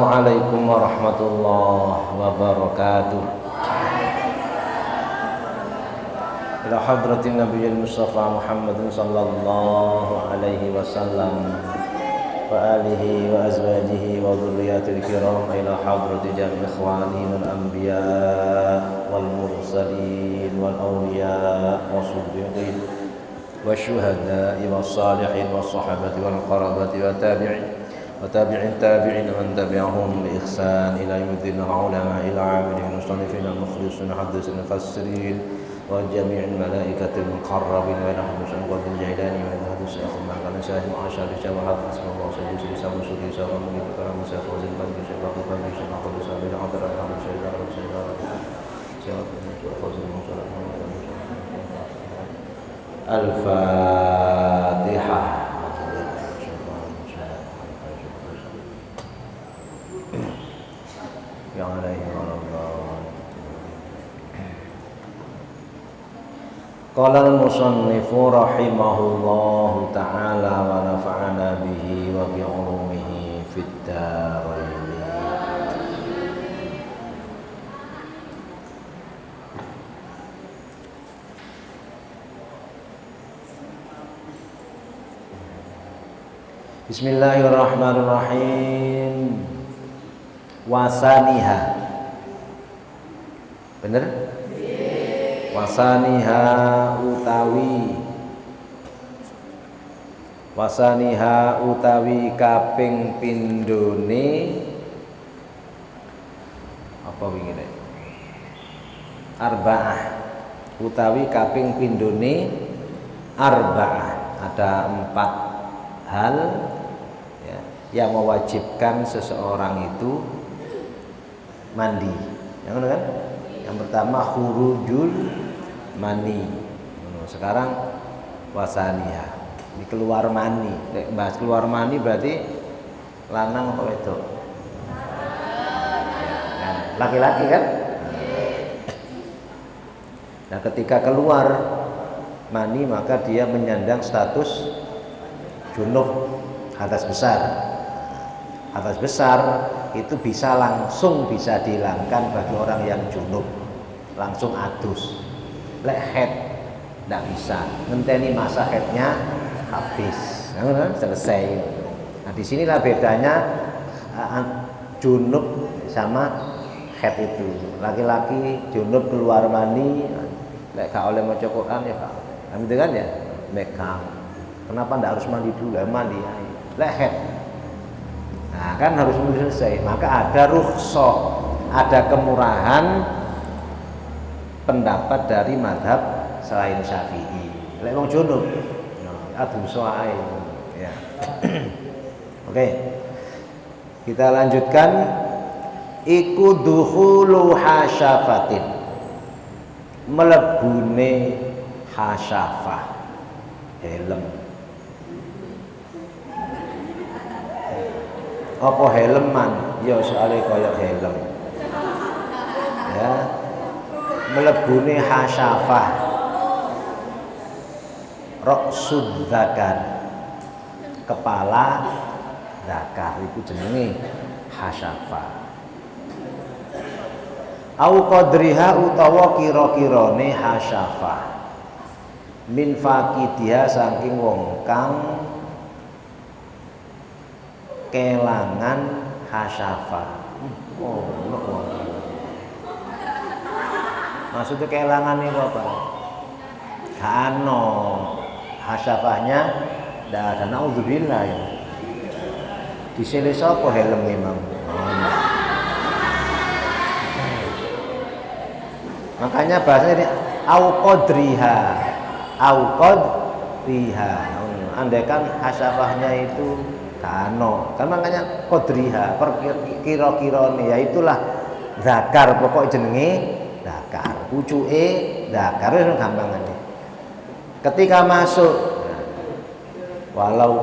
Assalamualaikum warahmatullahi wabarakatuh. Ila hadratin Nabiyil Mustafa Muhammadin sallallahu alaihi wasallam wa alihi wa azwajihi wa dhurriyyatil kiram, ila hadrati jami' ikhwani wal anbiya wal mursalin wal awliya was siddiqin wasyuhada'i was salihin was sahabati wal qarabati wa tabi'in وتابعين تابعين من تبعهم بإحسان إلى يوم الدين العلماء العاملين المصنفين المخلصين المحدثين المفسرين وجميع الملائكة المقربين ونحن نسأل الله الجيلاني ونحن الشيخ المعقل ساهم عشر شبهات حسب الله سيد سيسا وسوري سارا من كلام الشيخ وزن بنك الشيخ وقفان الشيخ وقفان الشيخ وقفان الشيخ وقفان الشيخ الفاتحة. Qala al-musannifu rahimahullahu ta'ala wa nafa'ana bihi wa bi ulumihi fid dharain. Bismillahirrahmanirrahim. Wasaniha. Bener? Wasaniha utawi kaping pindhone apa wingi nek arba'ah utawi kaping pindhone arba'ah, ada 4 hal ya, yang mewajibkan seseorang itu mandi. Yang mana kan? Yang pertama khurujul mani. Sekarang wasaniha, ini keluar mani. Bahas keluar mani berarti lanang apa wedok? Laki-laki kan? Nah, ketika keluar mani maka dia menyandang status junub, hadas besar. Hadas besar itu langsung bisa dihilangkan bagi orang yang junub, langsung adus. Lek head tidak bisa, ngenteni masa headnya habis, selesai. Nah, disinilah bedanya junub sama head itu. Laki-laki junub keluar mani, lek gak oleh maca Quran ya gak. Gitu kan ya, megang. Kenapa tidak harus mandi dulu? Mandi. Lek head, nah kan harus selesai. Maka ada rukhsah, ada kemurahan pendapat dari mazhab selain Syafi'i. Lek wong junub adu soai ya. Oke. Kita lanjutkan. Iku dukhulu hasyafatin, melebune hasyafah, helm. Apa helman? Ya soalnya koyok helm. Ya. Melebuni hasyafah, ra'sud dzakar, kepala zakar itu jenenge hasyafah. Au qadriha utawa kira-kirane hasyafah, min faqidiha saking wong kang kelangan hasyafah. Oh, maksudnya kehilangan itu apa? Kano hasyafahnya tidak ada, naudzubillah ya. Disini sapa helm memang. Makanya bahasanya ini au qadriha. Andaikan hasyafahnya itu kano, kan makanya qadriha, kira-kirane, ya itulah zakar, pokok jenenge zakar, pucuke zakar, itu gampangane. Ketika masuk, walau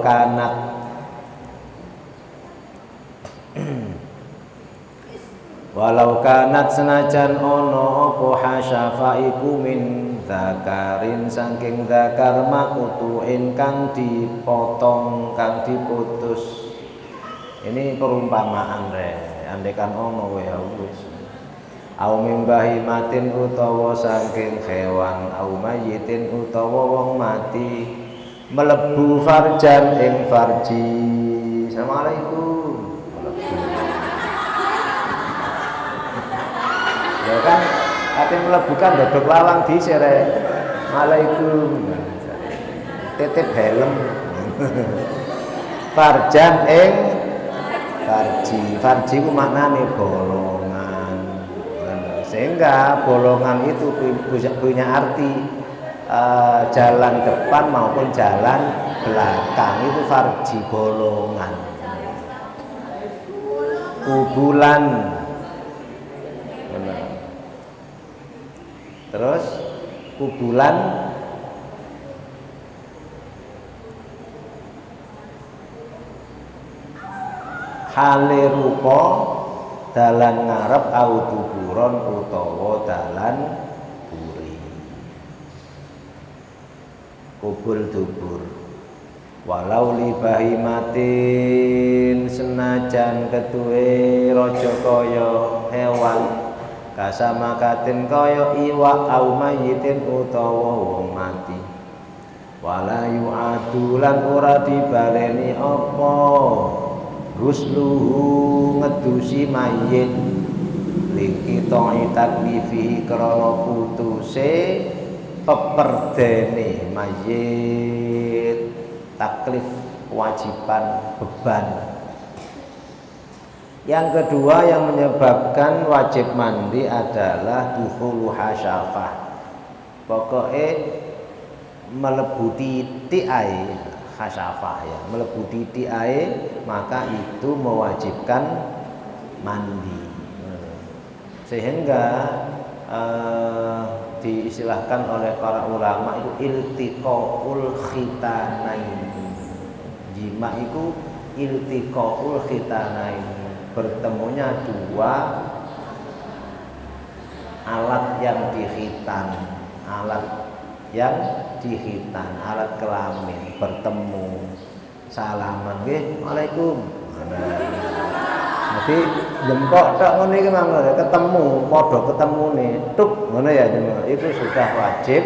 kanat senajan ono apa hasyafa iku min zakarin saking zakar makutuin kang dipotong, kang diputus, Ini perumpamaan andekan ono ya wis. Au mimbahi matin utawa saking hewan, au mayitin utawa wong mati melebu farjan ing farji. Assalamualaikum. Melebu. Ya kan, ate mlebu kan dodok lawang dhisik rek. Waalaikum. Titip helm. Farjan ing farji ku maknane bolongan. Sehingga bolongan itu punya arti jalan depan maupun jalan belakang, itu farji bolongan. Kubulan. Terus kubulan hale rupa dalan ngarep au duburon utawa dalan buri. Kubul dubur. Walau li bahimatin senajan ketuwe raja kaya hewan, kasamakatin kaya iwak au mayitin utawa wong mati. Wala yu'adu lan ora dibaleni apa gusluhu ngedusi mayit liki to'i taklifi krana putuse peperdene mayit, taklif kewajiban beban. Yang kedua yang menyebabkan wajib mandi adalah dukhulu hasyafah. Pokoknya melebu titik ae hasyafah ya, melebu titik ae maka itu mewajibkan mandi. Sehingga diistilahkan oleh para ulama itu iltiqaul khitanain. Jima itu iltiqaul khitanain, bertemunya dua alat yang dikhitan, alat kelamin bertemu, salaman nggih, Waalaikum. Jadi jempok tok ngene iki mangko ketemu, padha ketemune, tuk ngono ya jemaah. Itu sudah wajib.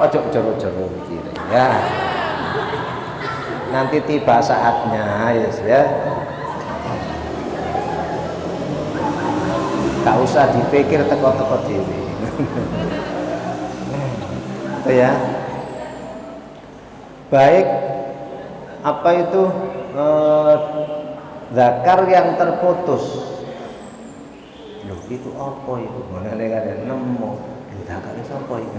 Ojo jero-jero mikire ya. Nanti tiba saatnya ya. Gak usah dipikir teko-teko dhewe. Itu ya. Baik, apa itu zakar yang terputus. Loh, itu apa itu? Mana kan nemu. Zakar itu apa itu?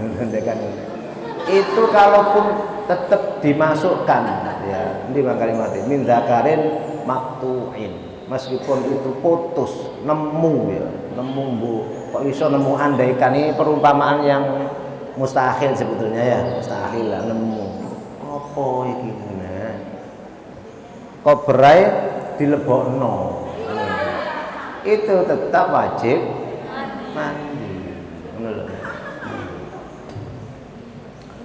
Itu kalaupun tetap dimasukkan ya, ini kalimat min zakarin maktu'in. Meskipun itu putus, nemu ya, nemu bu. Kok iso nemu, andaikan ini perumpamaan yang mustahil sebetulnya ya, mustahil lah nemu. Apa iki ngene? Kobrai dilebokno. Itu tetap wajib mandi. Ngono lho.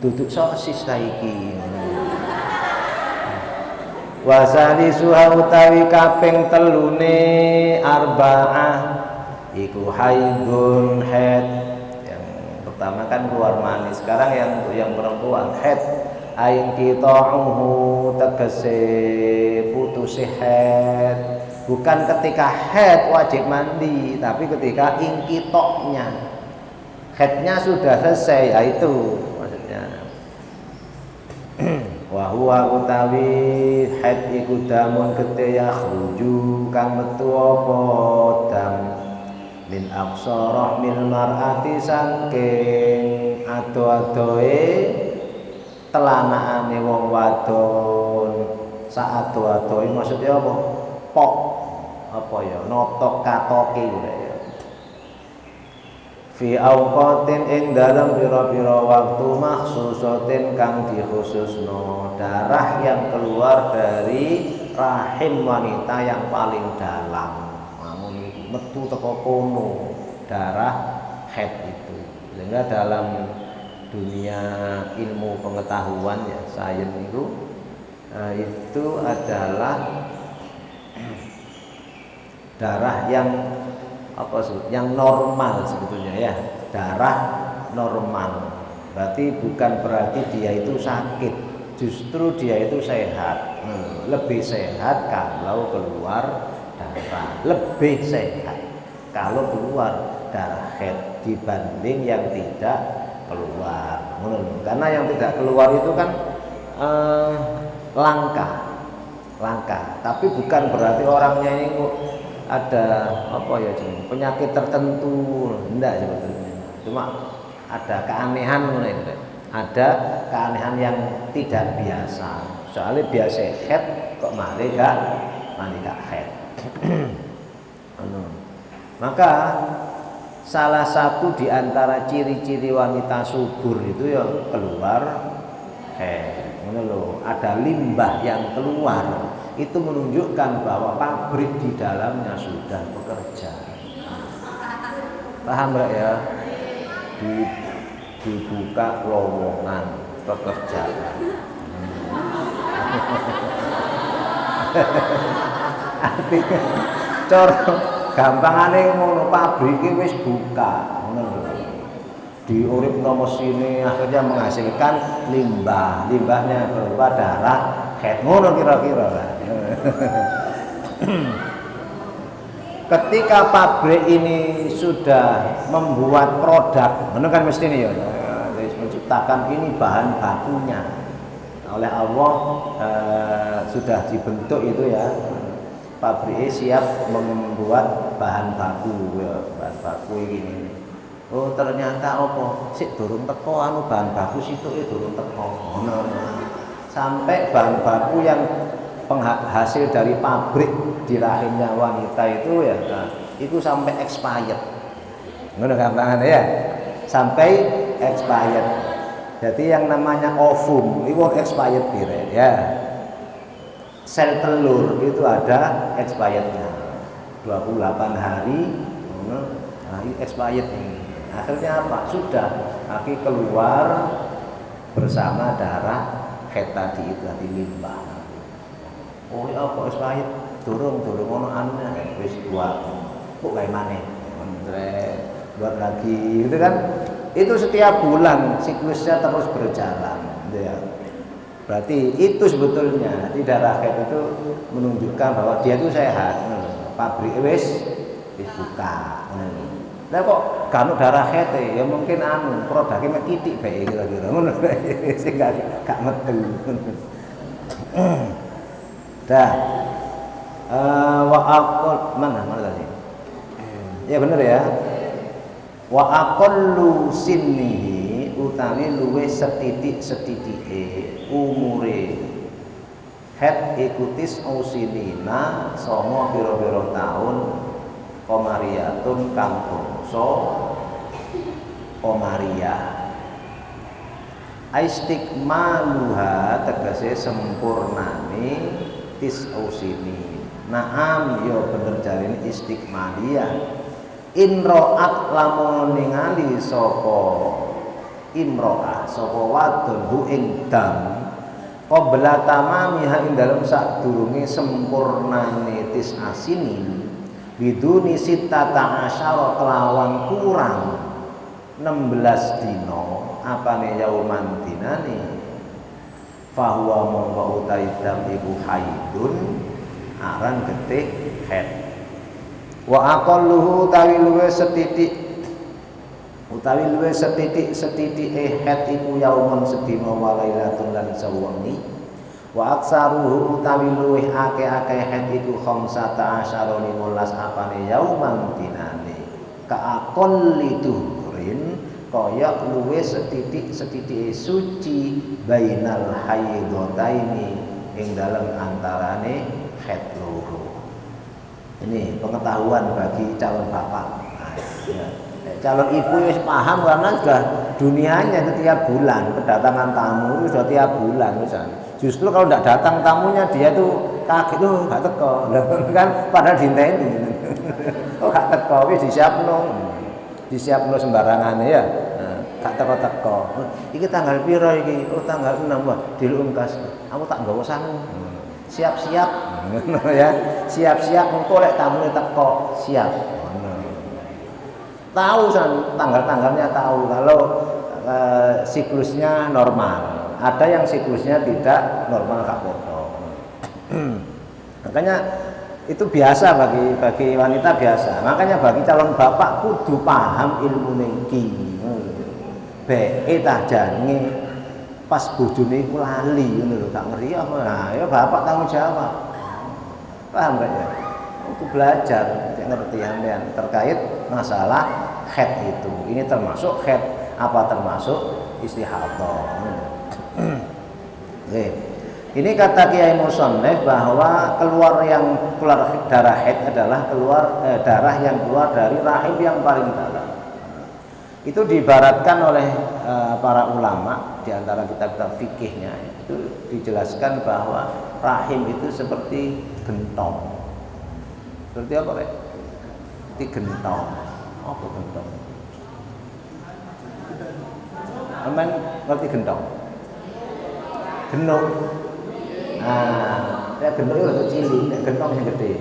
Duduk sosis ta iki. Wasali suha utawi kaping telune arba'ah iku haidun haid. Yang pertama kan keluar mani, sekarang yang perempuan haid. Ain qita'uhu tegese putus haid. Bukan ketika haid wajib mandi, tapi ketika ingkitoknya, haidnya sudah selesai, itu maksudnya. Wa huwa utawi haid iku damun kete yakhruju kang metu apa dam min aqsa rahmil mar'ati saking ado-adoe telanaane wong wadon. Sak ado-adoe maksudnya apa? Pok apa ya, notok katoke ya. Fi awqatin ing dalam pira-pira waktu maksusatin kang dikhususno, darah yang keluar dari rahim wanita yang paling dalam. Namun metu teko kono darah haid itu. Sehingga dalam dunia ilmu pengetahuan ya, sains itu adalah darah yang yang normal sebetulnya ya, darah normal. Berarti bukan berarti dia itu sakit, justru dia itu sehat. Lebih sehat kalau keluar darah, lebih sehat kalau keluar darah haid dibanding yang tidak keluar. Karena yang tidak keluar itu kan langka, tapi bukan berarti orangnya ini ada penyakit tertentu, enggak sebetulnya. Cuma ada keanehan, ada keanehan yang tidak biasa. Soalnya biasa head kok malah gak head. Maka salah satu di antara ciri-ciri wanita subur itu ya keluar head. Ada limbah yang keluar, itu menunjukkan bahwa pabrik di dalamnya sudah bekerja. Paham nggak ya? Dibuka lowongan pekerjaan. Artinya cara gampangane ngono, pabrik iki wis buka, ngono. Diuripno mesine akhirnya menghasilkan limbahnya berupa darah haid, ngono kira-kira. Ketika pabrik ini sudah membuat produk, benar kan mesti ini ya, menciptakan ini bahan bakunya oleh Allah, sudah dibentuk itu ya, pabrik siap membuat bahan baku ya, bahan baku ini. Oh ternyata apa? Sik durung teko bahan baku situ durung teko. Sampai bahan baku yang penghasil dari pabrik di rahimnya wanita itu ya, itu sampai expired. Ngono gampangane ya. Sampai expired. Jadi yang namanya ovum itu expired period ya. Sel telur itu ada expirednya. 28 hari itu expired ini. Akhirnya apa? Sudah lagi keluar bersama darah haid tadi itu tadi limbah. Oh ya kok expired? Durung ono anunya wis buat kok kayak mana? Buat lagi gitu kan? Itu setiap bulan siklusnya terus berjalan ya. Berarti itu sebetulnya di darah haid itu menunjukkan bahwa dia itu sehat. Pabrik wis dibuka. Lah kok kanut darah haid ya mungkin produknya mek titik bae kira-kira ngono sing gak metu. Dah. Wa aqall mana tadi? Ya bener ya. Wa aqallu sinnihi utawi luwih setitik-setitike umure haid ikutis ausinina songo pira-pira taun komariatun kang bangsa komaria. Istikmaluha tegese sempurnane tis'usini. Naam ya bener jarine istikmaliyah. Inro'at lamun ningali sapa imro'ah sapa wadon hu ing dam qabla tamamiha ing dalem sadurunge sempurnane tis'asini biduni sittata asyara kelawan kurang 16 dino apane yauman dinane fahuwa mongko utawi dam iku haidun aran getih haid. Wa aqalluhu utawi luwe setitik haid iku yauman sedina wa lailatun lan sawengi. Wa aksaruhu utawi luwih akeh-akeh haid iku khamsata asyara 15 apane yauman dinane ka aqalli tuhrin kaya luwih setitik suci bainal haidataini ing dalem antarane haid loro. Ini pengetahuan bagi calon bapak. Ya. Calon ibu wis paham karena sudah dunianya itu tiap bulan kedatangan tamu itu sudah tiap bulan misalnya. Justru kalau tidak datang tamunya dia tuh kaget tuh gak teko. Kan padahal dinteni. Oh gak teko wis disiapno sembarangan ya. Gak teko-teko. Iki tanggal piro iki? Oh tanggal 6. Wah, dilungkas. Aku tak nggawa sangu. siap-siap ya, siap-siap engko lek tamune teko, siap. Tahu tanggal-tanggalnya tahu kalau siklusnya normal. Ada yang siklusnya tidak normal gak foto. Makanya itu biasa bagi wanita biasa. Makanya bagi calon bapak kudu paham ilmu niki. Beke tah jange pas bojone iku lali ngono lho, gak ngeri apa. Nah, ya bapak tanggung jawab. Paham gak ya? Itu belajar, ngerti sampean terkait masalah haid itu. Ini termasuk haid apa termasuk istihadah. Oke. Ini kata Kiai Musannif bahwa keluar darah haid adalah darah yang keluar dari rahim yang paling dalam. Itu diibaratkan oleh para ulama di antara kitab-kitab fikihnya, itu dijelaskan bahwa rahim itu seperti gentong. Seperti apa, Rek? Seperti gentong. Apa gentong? Aman ngerti gentong? Genuk. Nah, ya genuk itu cilik, gentong yang gede.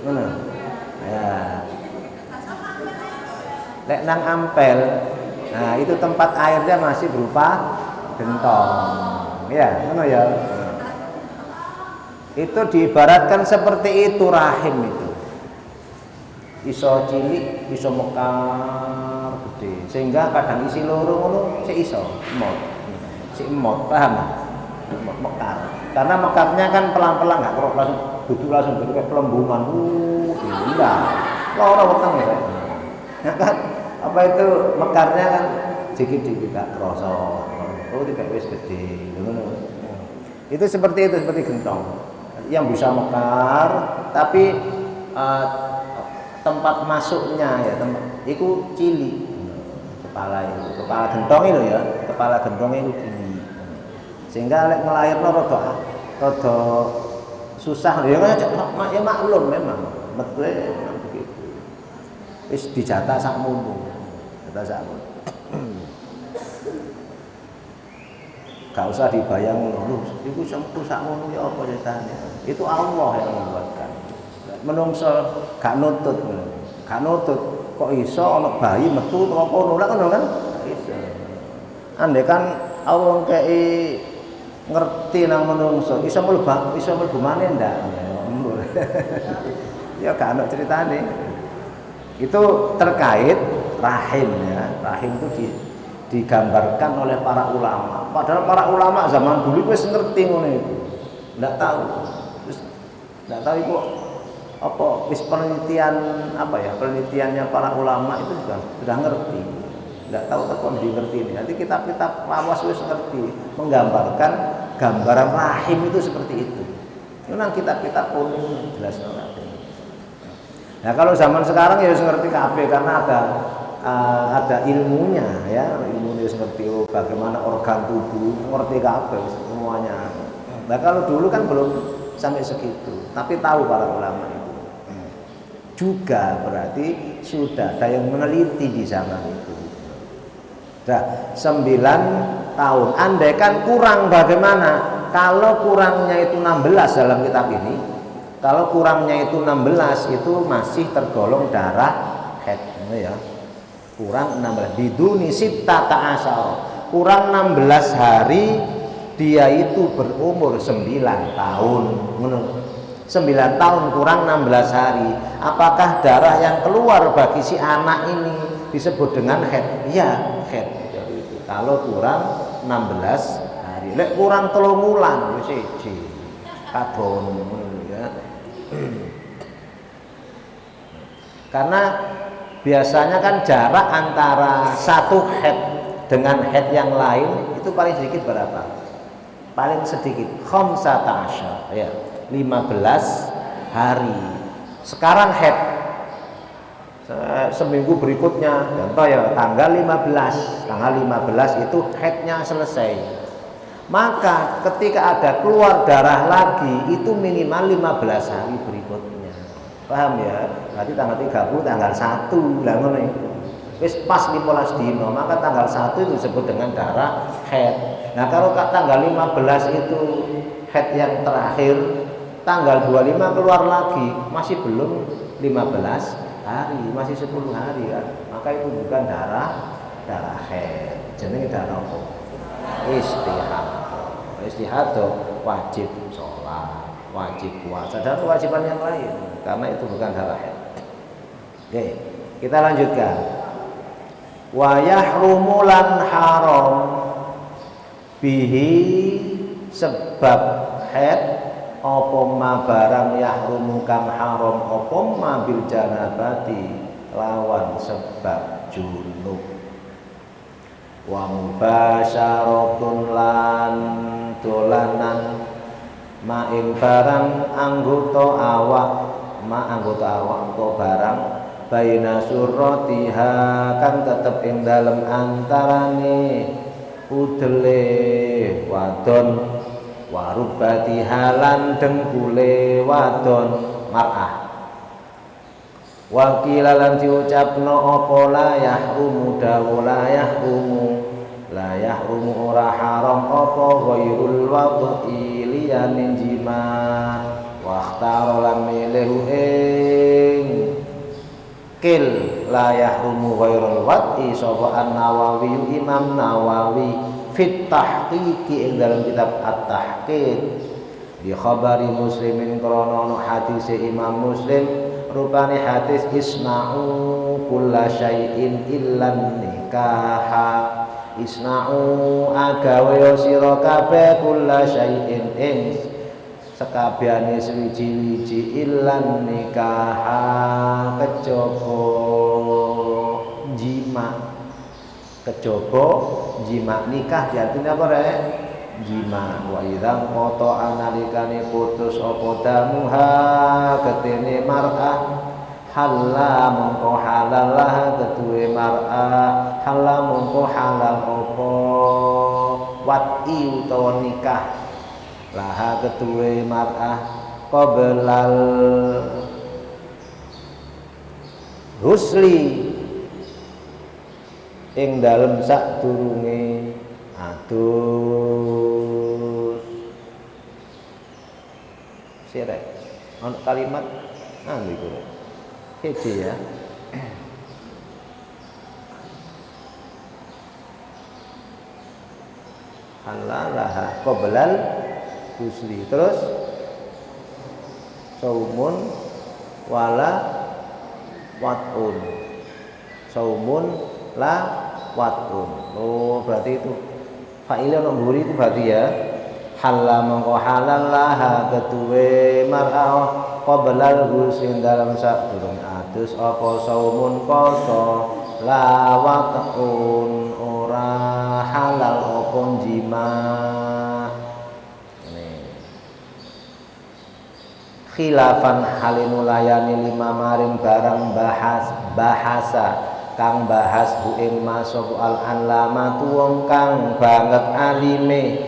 Mana? Ya. Lek nang ampel, nah itu tempat airnya masih berupa gentong. Ya, mana ya? Itu diibaratkan seperti itu rahim itu. Iso cilik, iso mekar gede. Sehingga kadang isi loro ngono sik iso emot. Sik emot, paham? Mekar. Karena mekarnya kan pelan-pelan, enggak kok langsung duduk langsung kayak pelembungan. Enggak. Loro weteng ya. Ya kan apa itu mekarnya kan dikit-dikit gak kerasa. Oh, tidak wis gede. Itu seperti gentong. Yang bisa mekar tapi tempat masuknya ya itu cilik. Kepala gentong itu ya, kepala gentong itu cilik. Sehingga lek ngelairno rada susah ya kan ya maklum memang metue begitu. Wis dijatah sakmono. Jatah sakmono. Gak usah dibayang lho, iku sempu sakmono ya apa ceritane. Itu Allah yang membuatkan. Menungso gak nutut. Gak nutut kok iso ana bayi metu apa ngono kan gak iso. Andai kan Allah kei ngerti nang menungso iso mlebu maneh ndak ya gak ono ceritane. Itu terkait rahim ya. Rahim itu digambarkan oleh para ulama. Padahal para ulama zaman dulu wis ngerti ngono itu. Ndak tahu. Terus ndak tahu kok apa wis penelitiannya para ulama itu sudah ngerti. Nggak tahu tekon ngerti ini. Nanti kitab-kitab lawas wis ngerti menggambarkan gambaran rahim itu seperti itu. Memang kitab-kitab pun jelas banget. Nah kalau zaman sekarang ya harus ngerti kabeh karena ada ilmunya ya, ilmunya harus ngerti bagaimana organ tubuh, ngerti kabeh semuanya. Nah kalau dulu kan belum sampai segitu, tapi tahu para ulama itu. Juga berarti sudah ada yang meneliti di zaman itu. Nah, 9 tahun. Andai kan kurang bagaimana? Kalau kurangnya itu 16 dalam kitab ini, kalau kurangnya itu 16 itu masih tergolong darah haid ya. Kurang 16 biduni sittata asyara. Kurang 16 hari dia itu berumur 9 tahun. 9 tahun kurang 16 hari. Apakah darah yang keluar bagi si anak ini disebut dengan haid? Iya, haid. Kalau kurang 16 hari, lek kurang 3 wulan wis siji. Kadon ya. Karena biasanya kan jarak antara satu haid dengan haid yang lain itu paling sedikit berapa? Paling sedikit 15 ya, 15 hari. Sekarang haid seminggu berikutnya contoh ya tanggal 15 itu haidnya selesai, maka ketika ada keluar darah lagi itu minimal 15 hari berikutnya, paham ya? Berarti tanggal 30 tanggal 1 lah ngono itu wis pas 15 dino, maka tanggal 1 itu disebut dengan darah haid. Nah kalau tanggal 15 itu haid yang terakhir tanggal 25 keluar lagi, masih belum 15 hari, masih 10 hari kan. Maka itu bukan darah haid. Jenenge darah apa? Istihadah wajib sholat, wajib puasa dan kewajiban yang lain, karena itu bukan darah haid. Oke, kita lanjutkan. Wa yahrumu lan haram bihi sebab haid apa ma barang yahrumu kang haram apa ma bil janabati lawan sebab junub. Wa mubasyaratun lan dolanan ma ing barang anggota awak apa barang baina surratiha kang tetep ing dalem antarane udele wadon warubati halan dengkule wadon mar'ah. Wakila lan diucapno apa la yahrumu dawu la yahrumu ora haram apa ghairul wad'i liyanin jima wakhtaro lan milih ing kil la yahrumu ghairul wad'i sapa an-Nawawi Imam Nawawi fit tahqiqi ing dalam kitab at-tahqiq di khabari muslimin krana hadis Imam Muslim rupane hadis isna'u kulla syai'in illan nikaha isna'u agawe sira kabeh kulla syai'in ing sekabehane swiji-wiji illan nikaha kejaba jima nikah artinya apa rek? Jima. Wa idzan qata analikane putus apa damuha ketene mar'ah halal mongko halalah ketuwe mar'ah halal mongko halal apa wati utawa nikah laha ketuwe mar'ah qablal husli ing dalem sadurunge adus sirek ono kalimat anu iku hiji ya halalaha qoblal husli terus saumun wala watun saumun la watun. Oh berarti itu fa'ilnya ono mburi itu berarti ya halal mongko halal laha ketuwe mar'ah qoblal husli dalam sadurung adus apa saumun poso la watun ora halal apa jima. Khilafan halinulayani lima maring barang bahasa kang bahas bu ing masuk al alamatu wong kang banget alime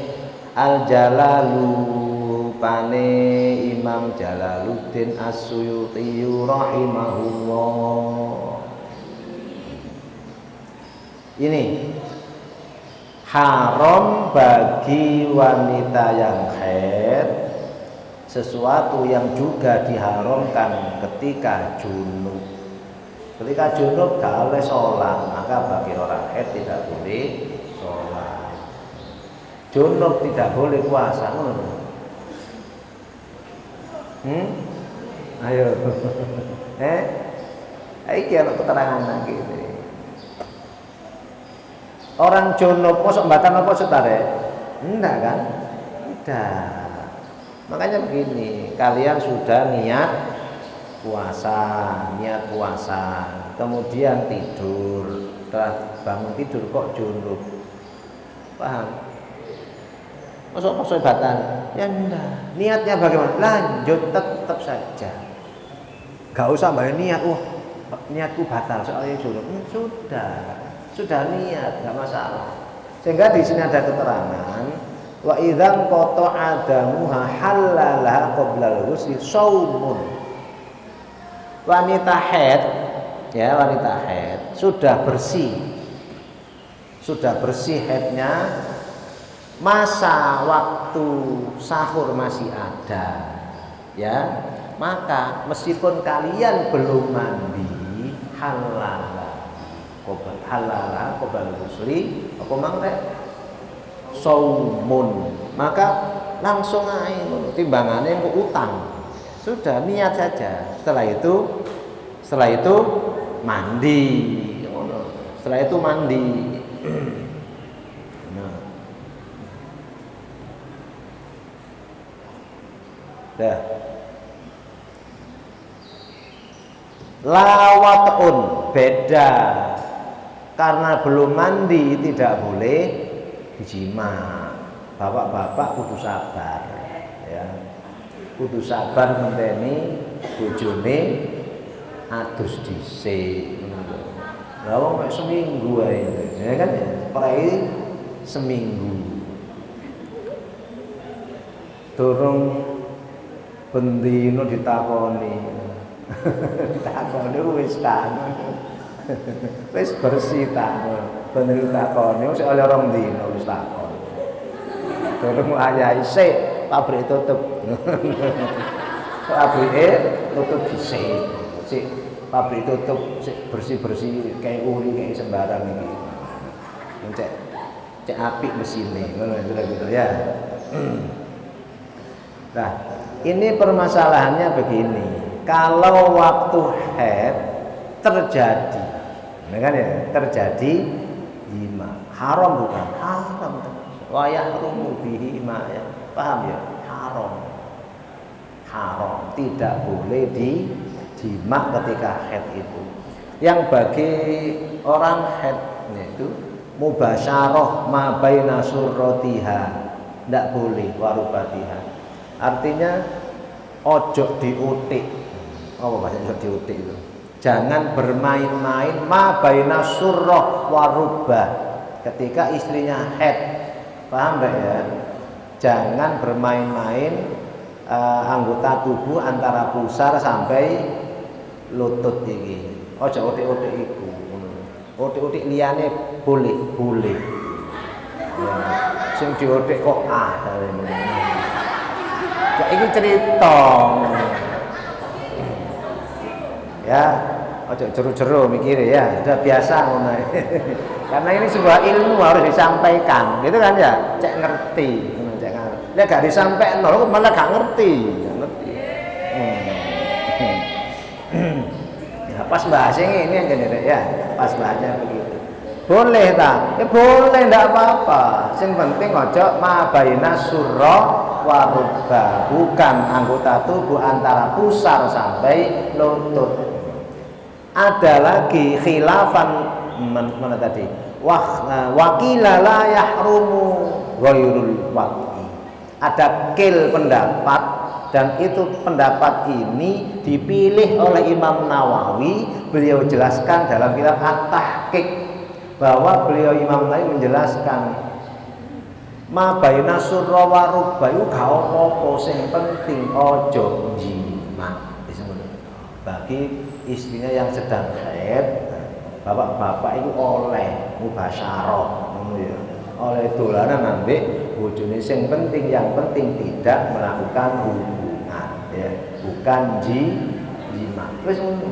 al jalalu pane Imam Jalaluddin As-Suyuti rahimahullah. Ini haram bagi wanita yang haid sesuatu yang juga diharamkan ketika junub. Ketika junub gak boleh sholat, maka bagi orang haid tidak boleh sholat. Junub tidak boleh puasa. Ayo. Iki ana keterangan lagi. Orang junub mosok mbatan apa setare? Enggak kan? Tidak. Makanya begini, kalian sudah niat puasa, kemudian tidur, setelah bangun tidur kok junub, paham? Masuk ibatan, ya enggak. Niatnya bagaimana? Lanjut tetap saja, gak usah bayar niat. Niatku batal soalnya junub. Sudah niat, gak masalah. Sehingga di sini ada keterangan. Wa idzan qata adamuha halalah qoblal husli saumun. Wanita haid sudah bersih haidnya masa waktu sahur masih ada, ya, maka meskipun kalian belum mandi, halala qobal ghusli apa mangke saumun, maka langsung ae timbangane engko utang. Sudah niat saja. Setelah itu mandi. Setelah itu mandi. Nah. Dah. Lawatun beda. Karena belum mandi tidak boleh jima. Bapak-bapak kudu sabar, ya. Kudu sabar ngenteni bojone adus dhisik. Lah wong seminggu ae, ya kan ya. Prai seminggu. Durung bendino ditakoni. Takoni wis kan. Wis bersih takon. Bener takoni wis oleh rong dino wis takon. Durung ayahi sik pabrik tutup. Pabrike tutup dhisik. Sik pabrik tutup sik bersih-bersih kayak uli kayak sembarang iki. Cek apik mesine ngono gitu ya. Nah, ini permasalahannya begini. Kalau waktu haid terjadi, ya kan ya, terjadi jima, haram bukan? Haram. Wa yahrumu bihi ma, ya. Paham ya? Haram, tidak boleh dijima ketika haid itu. Yang bagi orang haid itu mubasyarah ma baina surratiha, tidak boleh warubatiha. Artinya ojo diutik. Apa bahasa diutik itu? Jangan bermain-main ma baina surrah warubah ketika istrinya haid. Paham enggak ya? Jangan bermain-main anggota tubuh antara pusar sampai lutut iki. Ojo utik-utik iku. Utik-utik liyane boleh. Ya. Sing diutik kok ya iki cerita. Ya, ojo jeru-jeru mikir ya, sudah biasa ngono. Karena ini sebuah ilmu harus disampaikan, gitu kan ya? Cek ngerti, cek ngerti. Dia gak disampaikan, malah gak ngerti. Ya, pas bahasa ini yang gini ya, pas bahasanya begitu. Boleh tak? Ya boleh, tidak apa-apa. Yang penting ojo ma baina surra wa rubba, bukan anggota tubuh antara pusar sampai lutut. Ada lagi khilafan mana tadi? Wakila la yahrumu ghairul waqi. Ada kil pendapat, dan itu pendapat ini dipilih oleh Imam Nawawi. Beliau jelaskan dalam kitab At-Tahqiq bahwa beliau Imam Nawawi menjelaskan ma baina surra wa rubba iku gak apa-apa, sing penting ojo jima. Bagi istrinya yang sedang haid, bapak-bapak itu oleh mubasyarah, oleh dolanan ambek bojone, sing penting, yang penting tidak melakukan hubungan, ya, bukan jima. Wis ngono.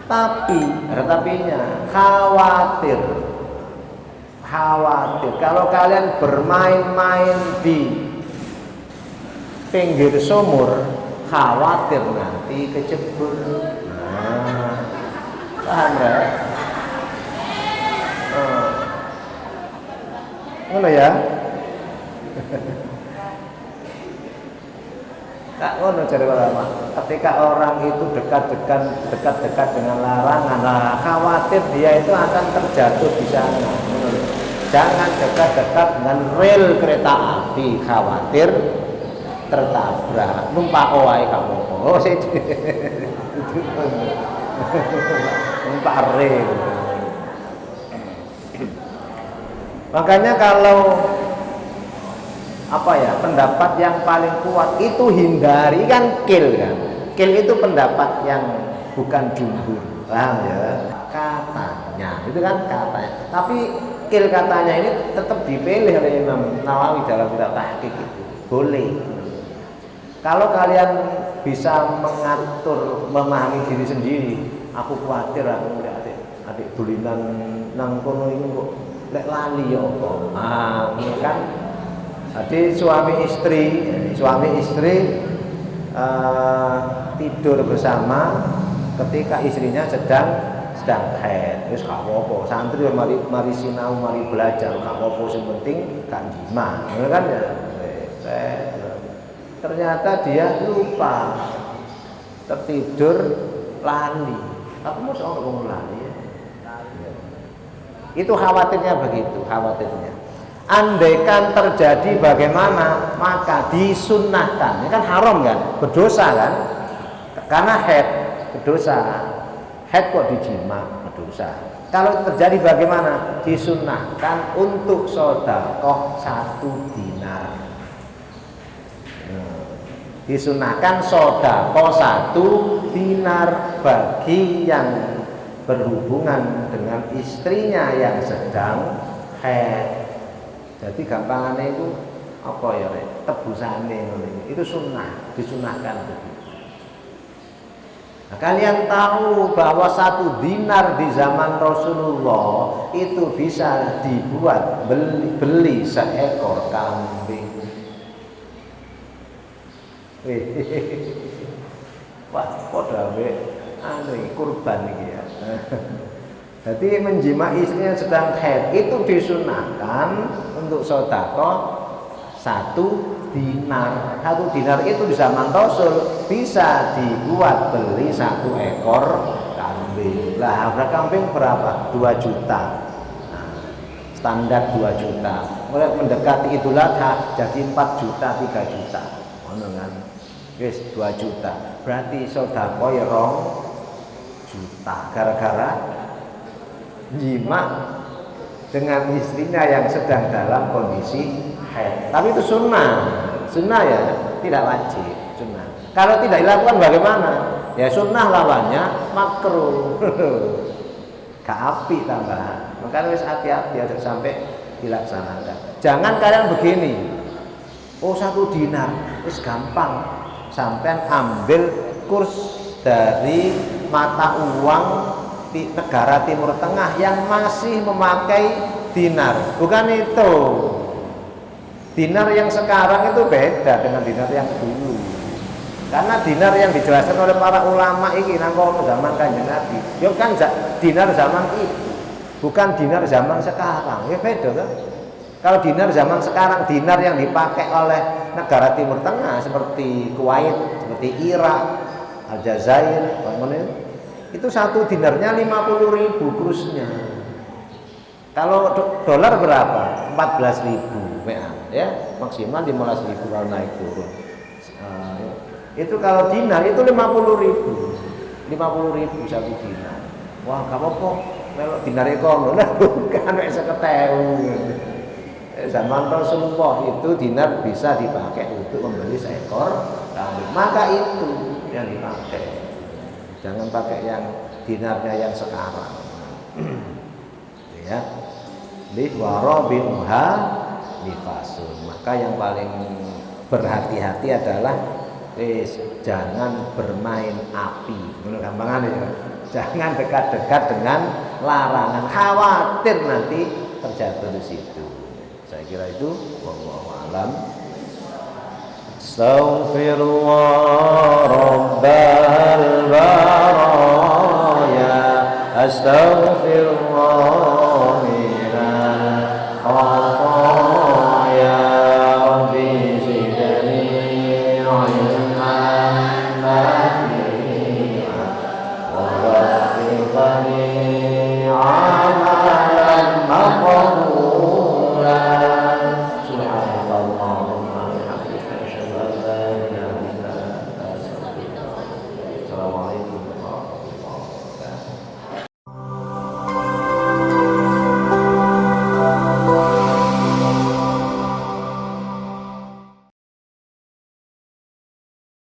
Tapi ada tapinya, khawatir kalau kalian bermain-main di pinggir sumur, khawatir nanti kecebur. Nah, paham ya? Ngono ya? Tak ngono cari ulama. Ketika orang itu dekat-dekat dengan larangan, nah, khawatir dia itu akan terjatuh di sana. Jangan dekat-dekat dengan rel kereta api, khawatir tertabrak. Numpak wae kamu. Oh, sih. Numpak rel. Makanya kalau pendapat yang paling kuat itu hindari kan kil kan. Kil itu pendapat yang bukan jumhur. Paham ya? Katanya. Itu kan katanya. Tapi nakil katanya ini tetap dipilih oleh Imam Nawawi dalam kitab tahqiq itu. Boleh. Kalau kalian bisa mengatur, memahami diri sendiri, aku khawatir aku adik dulinan nang kono ini kok lek lali ya apa. Ini kan. Jadi suami istri tidur bersama ketika istrinya sedang haid. Wis gak apa-apa, santri mari sinau, mari belajar, gak apa-apa, sing penting gak jima. Kan ya. Ternyata dia lupa, tertidur, lali. Tapi mau seorang lali ya. Itu khawatirnya begitu, khawatirnya. Andaikan terjadi bagaimana, maka disunnahkan. Ini kan haram kan, berdosa kan? Karena haid berdosa. Haid kok dijima, berdosa. Kalau terjadi bagaimana? Disunnahkan untuk sedekah 1 dinar. Disunahkan sedekah 1 dinar bagi yang berhubungan dengan istrinya yang sedang haid. Jadi gampangannya itu apa ya? Tebusane itu sunnah, disunahkan begitu. Nah, kalian tahu bahwa 1 dinar di zaman Rasulullah itu bisa dibuat beli seekor kambing. Wah, padha wae kurban iki ya. Jadi menjima istrinya sedang haid itu disunahkan untuk sedekah 1 dinar. 1 dinar itu di zaman Rasul bisa dibuat beli 1 ekor kambing. Lah harga kambing berapa? 2 juta. Nah, standar 2 juta. Mulai mendekati Idul Adha jadi 4 juta, 3 juta. Ngono kan. Wis 2 juta. Berarti sedekah ya 2 juta gara-gara jima dengan istrinya yang sedang dalam kondisi haid. Tapi itu sunnah ya, tidak wajib, sunnah. Kalau tidak dilakukan bagaimana? Ya sunnah lawannya makruh. Gak api tambahan. Makanya harus hati-hati harus sampai dilaksanakan. Jangan kalian begini. Oh 1 dinar, wis gampang. Sampai ambil kurs dari mata uang negara Timur Tengah yang masih memakai dinar. Bukan itu. Dinar yang sekarang itu beda dengan dinar yang dulu. Karena dinar yang dijelaskan oleh para ulama ini nang zaman Kanjeng Nabi, ya kan dinar zaman itu, bukan dinar zaman sekarang. Ya beda kan? Kalau dinar zaman sekarang, dinar yang dipakai oleh negara Timur Tengah seperti Kuwait, seperti Irak, Aljazair, itu 1 dinarnya 50.000 kursnya. Kalau dolar berapa? 14.000 ya, maksimal 15.000 kalau naik turun. Itu kalau dinar itu 50.000. 50.000 1 dinar. Wah, gak apa-apa. Kalau dinar ekonomi bukan wis 50.000. Zaman Rasulullah itu dinar bisa dipakai untuk membeli seekor kambing. Maka itu yang dipakai. Jangan pakai yang dinarnya yang sekarang. Ya. Li warabiha lifasun. Maka yang paling berhati-hati adalah jangan bermain api. Menurut gampangan ya. Jangan dekat-dekat dengan larangan. Khawatir nanti terjatuh di situ. Saya kira itu wallahu a'lam. Astaghfirullah rabbal baraya, astaghfirullah